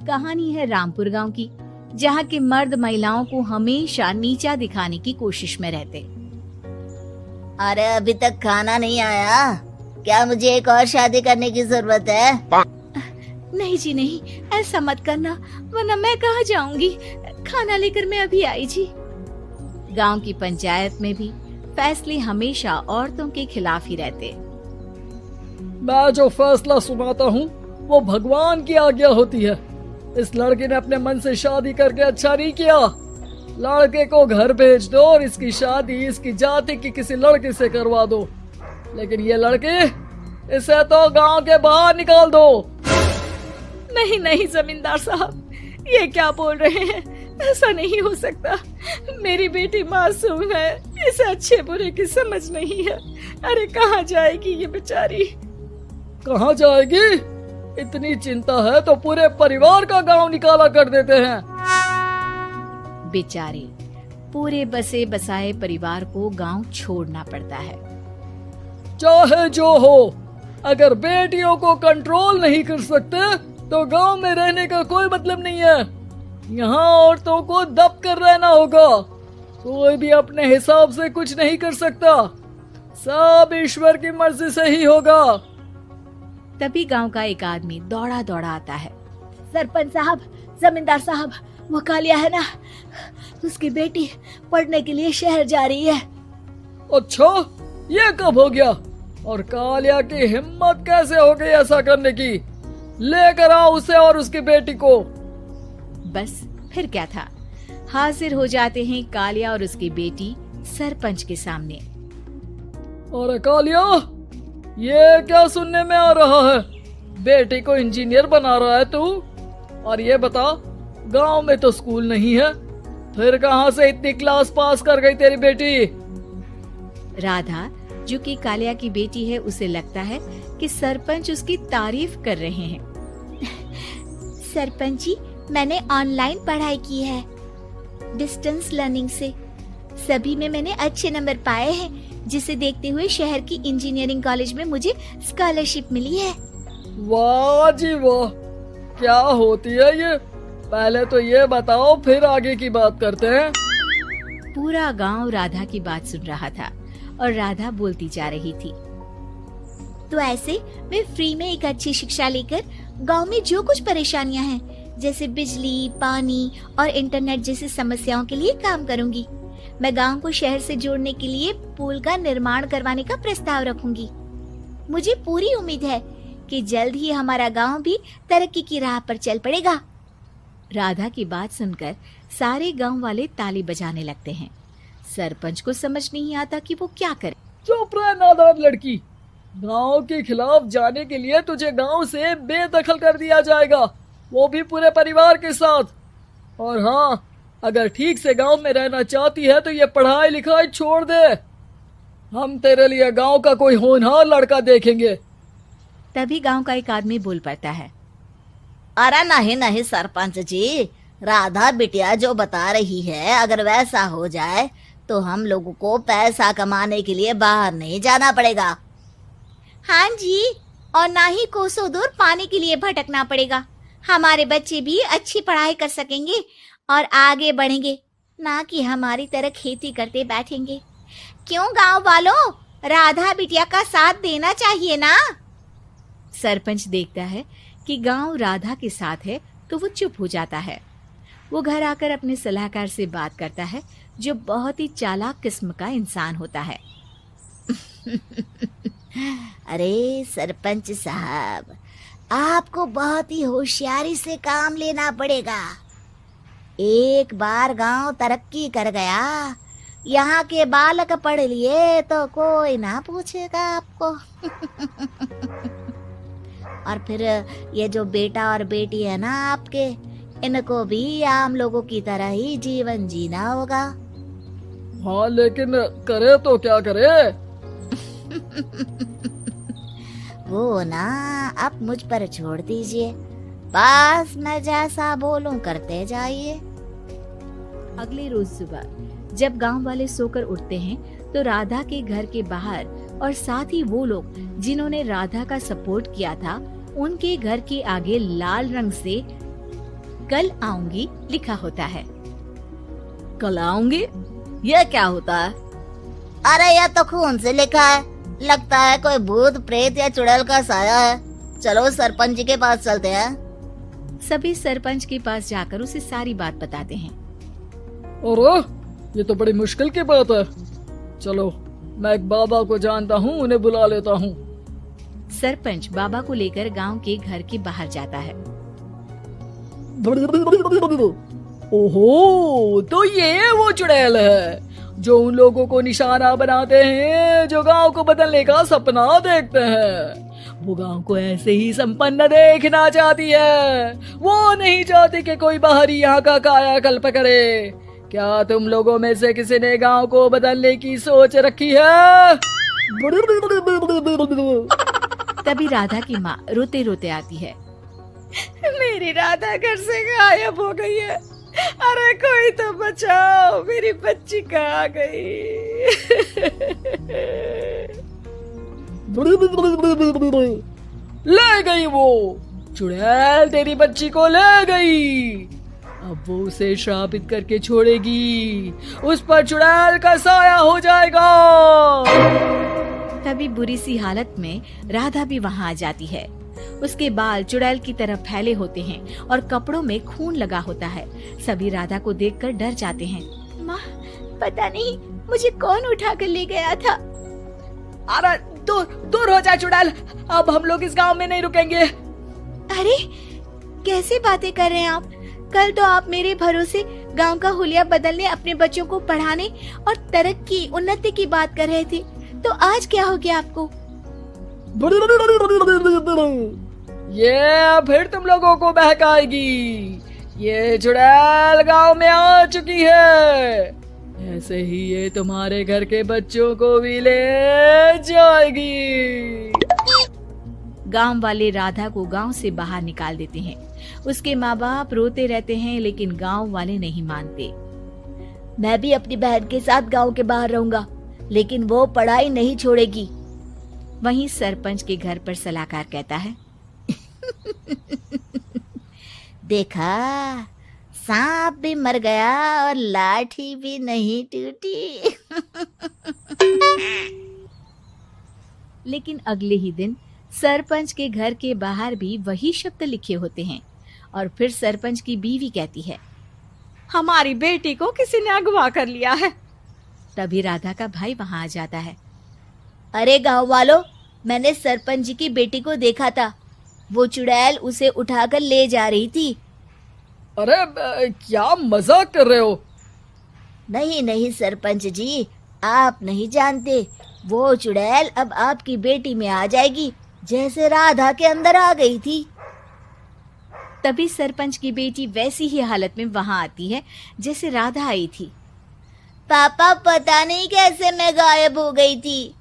कहानी है रामपुर गांव की, जहां के मर्द महिलाओं को हमेशा नीचा दिखाने की कोशिश में रहते। अरे अभी तक खाना नहीं आया, क्या मुझे एक और शादी करने की जरूरत है? नहीं जी नहीं, ऐसा मत करना, वरना मैं कहाँ जाऊंगी। खाना लेकर मैं अभी आई जी। गांव की पंचायत में भी फैसले हमेशा औरतों के खिलाफ ही रहते। मैं जो फैसला सुनाता हूँ वो भगवान की आज्ञा होती है। इस लड़के ने अपने मन से शादी करके अच्छा नहीं किया। लड़के को घर भेज दो और इसकी शादी इसकी जाति की किसी लड़के से करवा दो, लेकिन ये लड़के, इसे तो गांव के बाहर निकाल दो। नहीं नहीं जमींदार साहब, ये क्या बोल रहे हैं? ऐसा नहीं हो सकता। मेरी बेटी मासूम है, इसे अच्छे बुरे की समझ नहीं है। अरे कहाँ जाएगी ये बेचारी? कहाँ जाएगी? इतनी चिंता है तो पूरे परिवार का गांव निकाला कर देते हैं। बेचारे पूरे बसे बसाए परिवार को गांव छोड़ना पड़ता है। चाहे जो हो, अगर बेटियों को कंट्रोल नहीं कर सकते तो गांव में रहने का कोई मतलब नहीं है। यहाँ औरतों को दब कर रहना होगा। कोई भी अपने हिसाब से कुछ नहीं कर सकता, सब ईश्वर की मर्जी से ही होगा। तभी गांव का एक आदमी दौड़ा दौड़ा आता है। सरपंच साहब, जमींदार साहब, वो कालिया है ना, उसकी बेटी पढ़ने के लिए शहर जा रही है। अच्छा, ये कब हो गया? और कालिया की हिम्मत कैसे हो गई ऐसा करने की? लेकर आओ उसे और उसकी बेटी को। बस फिर क्या था, हाजिर हो जाते हैं कालिया और उसकी बेटी सरपंच के सामने। अरे कालिया, ये क्या सुनने में आ रहा है? बेटी को इंजीनियर बना रहा है तू? और ये बता, गांव में तो स्कूल नहीं है, फिर कहां से इतनी क्लास पास कर गई तेरी बेटी? राधा, जो कि कालिया की बेटी है, उसे लगता है कि सरपंच उसकी तारीफ कर रहे हैं। सरपंच जी, मैंने ऑनलाइन पढ़ाई की है, डिस्टेंस लर्निंग से। सभी में मैंने अच्छे नंबर पाए हैं, जिसे देखते हुए शहर की इंजीनियरिंग कॉलेज में मुझे स्कॉलरशिप मिली है। वाह जी वाह, क्या होती है ये? पहले तो ये बताओ, फिर आगे की बात करते हैं। पूरा गांव राधा की बात सुन रहा था और राधा बोलती जा रही थी। तो ऐसे मैं फ्री में एक अच्छी शिक्षा लेकर गांव में जो कुछ परेशानियां हैं, जैसे बिजली, पानी और इंटरनेट जैसी समस्याओं के लिए काम करूंगी। मैं गांव को शहर से जोड़ने के लिए पुल का निर्माण करवाने का प्रस्ताव रखूंगी। मुझे पूरी उम्मीद है कि जल्द ही हमारा गांव भी तरक्की की राह पर चल पड़ेगा। राधा की बात सुनकर सारे गांव वाले ताली बजाने लगते हैं। सरपंच को समझ नहीं आता कि वो क्या करे। चुप रह नादान लड़की, गांव के खिलाफ जाने के लिए तुझे गांव से बेदखल कर दिया जाएगा, वो भी पूरे परिवार के साथ। और हाँ, अगर ठीक से गांव में रहना चाहती है तो ये पढ़ाई लिखाई छोड़ दे। हम तेरे लिए गांव का कोई होनहार लड़का देखेंगे। तभी गांव का एक आदमी बोल पड़ता है। अरे नहीं नहीं सरपंच जी, राधा बिटिया जो बता रही है, अगर वैसा हो जाए तो हम लोगों को पैसा कमाने के लिए बाहर नहीं जाना पड़ेगा। हाँ जी, और ना ही कोसों दूर पानी के लिए भटकना पड़ेगा। हमारे बच्चे भी अच्छी पढ़ाई कर सकेंगे और आगे बढ़ेंगे, ना कि हमारी तरह खेती करते बैठेंगे। क्यों गांव वालों, राधा बिटिया का साथ देना चाहिए ना। सरपंच देखता है कि गांव राधा के साथ है तो वो चुप हो जाता है। वो घर आकर अपने सलाहकार से बात करता है, जो बहुत ही चालाक किस्म का इंसान होता है। अरे सरपंच साहब, आपको बहुत ही होशियारी से काम लेना पड़ेगा। एक बार गांव तरक्की कर गया, यहाँ के बालक पढ़ लिए तो कोई ना पूछेगा आपको। और फिर ये जो बेटा और बेटी है ना आपके, इनको भी आम लोगों की तरह ही जीवन जीना होगा। हाँ, लेकिन करे तो क्या करे? वो ना आप मुझ पर छोड़ दीजिए, बस मैं जैसा बोलूं करते जाइए। अगले रोज सुबह जब गांव वाले सोकर उठते हैं तो राधा के घर के बाहर और साथ ही वो लोग जिन्होंने राधा का सपोर्ट किया था, उनके घर के आगे लाल रंग से कल आऊंगी लिखा होता है। कल आऊंगी, यह क्या होता है? अरे यह तो खून से लिखा है, लगता है कोई भूत प्रेत या चुड़ैल का साया है। चलो सरपंच जी के पास चलते हैं। सभी सरपंच के पास जाकर उसे सारी बात बताते हैं। अरे ये तो बड़ी मुश्किल की बात है। चलो मैं एक बाबा को जानता हूँ, उन्हें बुला लेता हूँ। सरपंच बाबा को लेकर गांव के घर के बाहर जाता है। ओहो, तो ये वो चुड़ैल है जो उन लोगों को निशाना बनाते हैं जो गांव को बदलने का सपना देखते हैं। वो गांव को ऐसे ही संपन्न देखना चाहती है, वो नहीं चाहती कि कोई बाहरी यहाँ का कायाकल्प करे। क्या तुम लोगों में से किसी ने गांव को बदलने की सोच रखी है? तभी राधा की माँ रोते रोते आती है। मेरी राधा घर से गायब हो गई है। अरे कोई तो बचाओ, मेरी बच्ची कहाँ गई? ले गई वो चुड़ैल, तेरी बच्ची को ले गई। अब वो उसे श्रापित करके छोड़ेगी, उस पर चुड़ैल का साया हो जाएगा। तभी बुरी सी हालत में राधा भी वहाँ आ जाती है। उसके बाल चुड़ैल की तरह फैले होते हैं और कपड़ों में खून लगा होता है। सभी राधा को देखकर डर जाते हैं। माँ, पता नहीं मुझे कौन उठा कर ले गया था। अरे दूर दूर हो जा चुड़ैल, अब हम लोग इस गांव में नहीं रुकेंगे। अरे कैसे बातें कर रहे हैं आप? कल तो आप मेरे भरोसे गांव का हुलिया बदलने, अपने बच्चों को पढ़ाने और तरक्की उन्नति की बात कर रहे थे, तो आज क्या हो गया आपको? ये फिर तुम लोगों को बहकाएगी। ये चुड़ैल गांव में आ चुकी है, ऐसे ही ये तुम्हारे घर के बच्चों को भी ले जाएगी। गांव वाले राधा को गांव से बाहर निकाल देते हैं। उसके माँ बाप रोते रहते हैं, लेकिन गांव वाले नहीं मानते। मैं भी अपनी बहन के साथ गांव के बाहर रहूंगा, लेकिन वो पढ़ाई नहीं छोड़ेगी। वहीं सरपंच के घर पर सलाहकार कहता है। देखा, सांप भी मर गया और लाठी भी नहीं टूटी। लेकिन अगले ही दिन सरपंच के घर के बाहर भी वही शब्द लिखे होते हैं। और फिर सरपंच की बीवी कहती है, हमारी बेटी को किसी ने अगवा कर लिया है। तभी राधा का भाई वहां आ जाता है। अरे गांव वालों, मैंने सरपंच जी की बेटी को देखा था। वो चुड़ैल उसे उठाकर ले जा रही थी। अरे क्या मजाक कर रहे हो? नहीं नहीं सरपंच जी, आप नहीं जानते। वो चुड़ैल अब आपकी बेटी में आ जाएगी, जैसे राधा के अंदर आ गई थी। तभी सरपंच की बेटी वैसी ही हालत में वहां आती है जैसे राधा आई थी। पापा, पता नहीं कैसे मैं गायब हो गई थी।